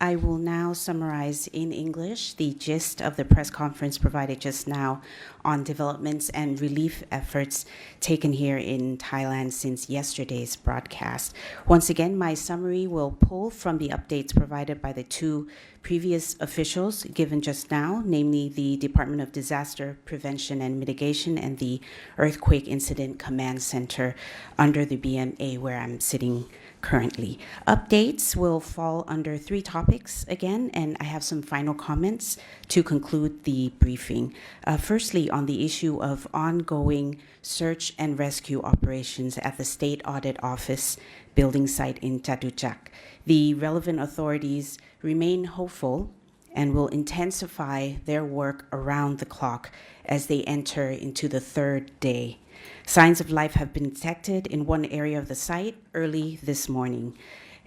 I will now summarize in English the gist of the press conference provided just now on developments and relief efforts taken here in Thailand since yesterday's broadcast. Once again, my summary will pull from the updates provided by the two previous officials given just now, namely the Department of Disaster Prevention and Mitigation and the Earthquake Incident Command Center under the BMA where I'm sitting currently. Updates will fall under three topics again, and I have some final comments to conclude the briefing. Firstly, on the issue of ongoing search and rescue operations at the State Audit Office building site in Chatuchak. The relevant authorities remain hopeful and will intensify their work around the clock as they enter into the third day. Signs of life have been detected in one area of the site early this morning.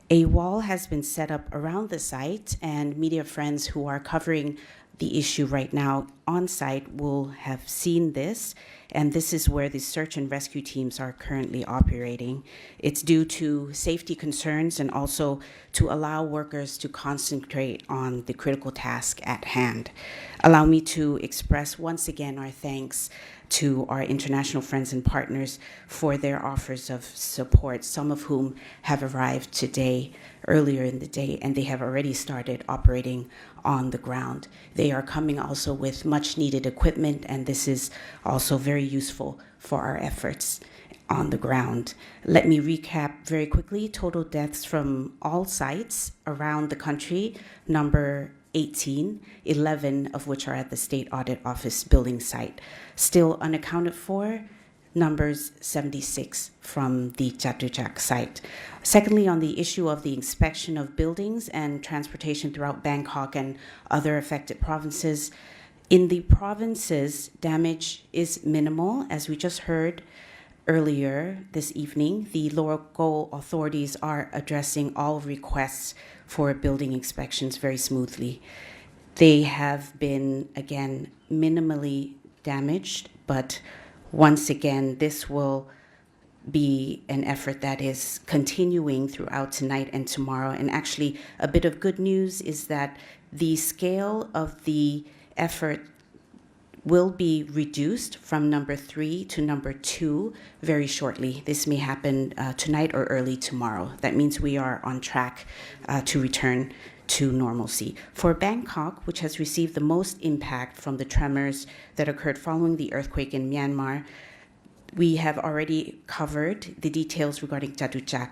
A wall has been set up around the site, and media friends who are covering the issue right now on site will have seen this, and this is where the search and rescue teams are currently operating. It's due to safety concerns and also to allow workers to concentrate on the critical task at hand. Allow me to express once again our thanks to our international friends and partners for their offers of support, some of whom have arrived today, earlier in the day, and they have already started operating on the ground. They are coming also with much needed equipment, and this is also very useful for our efforts on the ground. Let me recap very quickly. Total deaths from all sites around the country, number 18, 11 of which are at the State Audit Office building site. Still unaccounted for, numbers 76 from the Chatuchak site. Secondly, on the issue of the inspection of buildings and transportation throughout Bangkok and other affected provinces, in the provinces, damage is minimal. As we just heard earlier this evening, the local authorities are addressing all requests for building inspections very smoothly. They have been, again, minimally damaged, but once again, this will be an effort that is continuing throughout tonight and tomorrow. And actually, a bit of good news is that the scale of the effort will be reduced from number 3 to number 2 very shortly. This may happen tonight or early tomorrow. That means we are on track to return to normalcy. For Bangkok, which has received the most impact from the tremors that occurred following the earthquake in Myanmar, we have already covered the details regarding Chatuchak.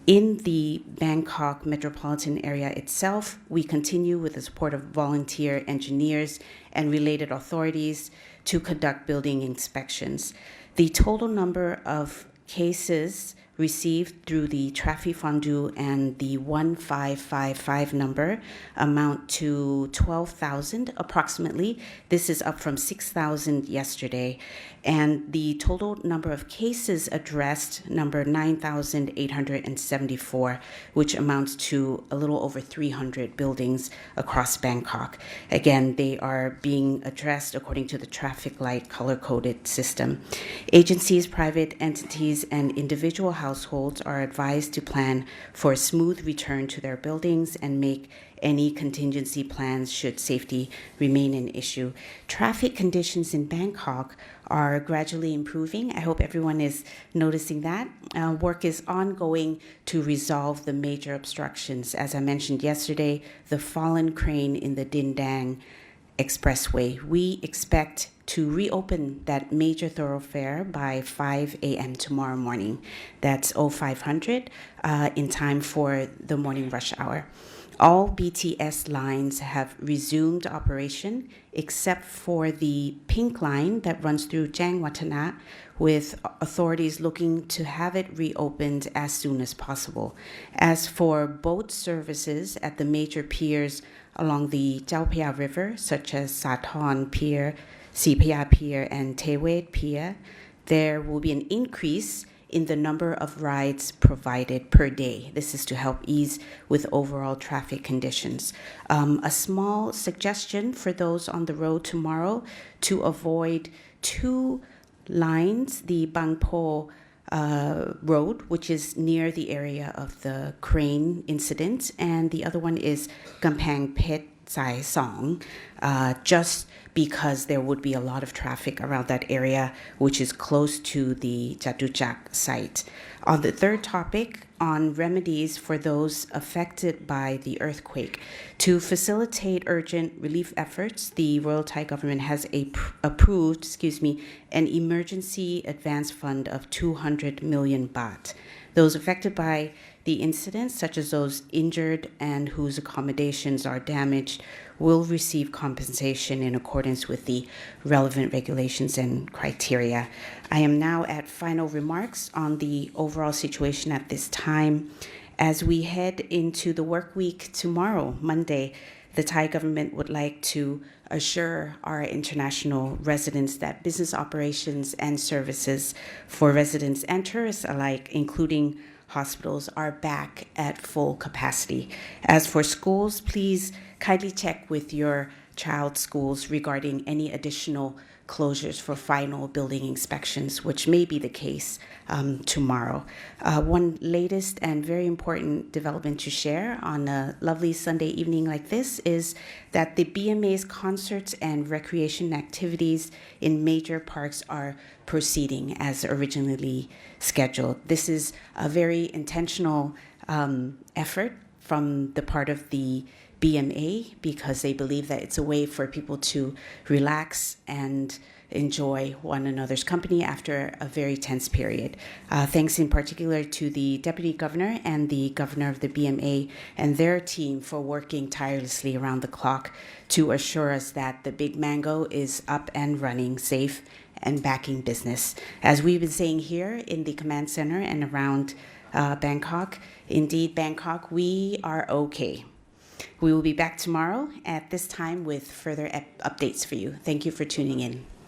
In the Bangkok metropolitan area itself, we continue with the support of volunteer engineers and related authorities to conduct building inspections. The total number of cases received through the Trafi Fondu and the 1555 number amount to 12,000 approximately. This is up from 6,000 yesterday. And the total number of cases addressed, number 9,874, which amounts to a little over 300 buildings across Bangkok. Again, they are being addressed according to the traffic light color-coded system. Agencies, private entities, and individual households are advised to plan for a smooth return to their buildings and make any contingency plans should safety remain an issue. Traffic conditions in Bangkok are gradually improving. I hope everyone is noticing that. Work is ongoing to resolve the major obstructions. As I mentioned yesterday, the fallen crane in the Dindang Expressway. We expect to reopen that major thoroughfare by 5 a.m. tomorrow morning. That's 0500 in time for the morning rush hour. All BTS lines have resumed operation except for the pink line that runs through Jangwatana, with authorities looking to have it reopened as soon as possible. As for boat services at the major piers along the Chao Phraya River, such as Sathorn Pier, Sipaya Pier, and Tewed Pier, there will be an increase in the number of rides provided per day. This is to help ease with overall traffic conditions. A small suggestion for those on the road tomorrow to avoid two lines, the Bangpo road, which is near the area of the crane incident, and the other one is Gampang Phet Sai Song, just because there would be a lot of traffic around that area, which is close to the Chatuchak site. On the third topic, on remedies for those affected by the earthquake. To facilitate urgent relief efforts, the Royal Thai government has approved, an emergency advance fund of 200 million baht. Those affected by the incident, such as those injured and whose accommodations are damaged, will receive compensation in accordance with the relevant regulations and criteria. I am now at final remarks on the overall situation at this time. As we head into the work week tomorrow, Monday, the Thai government would like to assure our international residents that business operations and services for residents and tourists alike, including hospitals, are back at full capacity. As for schools, please kindly check with your child's schools regarding any additional closures for final building inspections, which may be the case tomorrow. One latest and very important development to share on a lovely Sunday evening like this is that the BMA's concerts and recreation activities in major parks are proceeding as originally scheduled. This is a very intentional effort from the part of the BMA because they believe that it's a way for people to relax and enjoy one another's company after a very tense period. Thanks in particular to the Deputy Governor and the Governor of the BMA and their team for working tirelessly around the clock to assure us that the Big Mango is up and running, safe and backing business. As we've been saying here in the command center and around Bangkok, indeed Bangkok, we are okay. We will be back tomorrow at this time with further updates for you. Thank you for tuning in.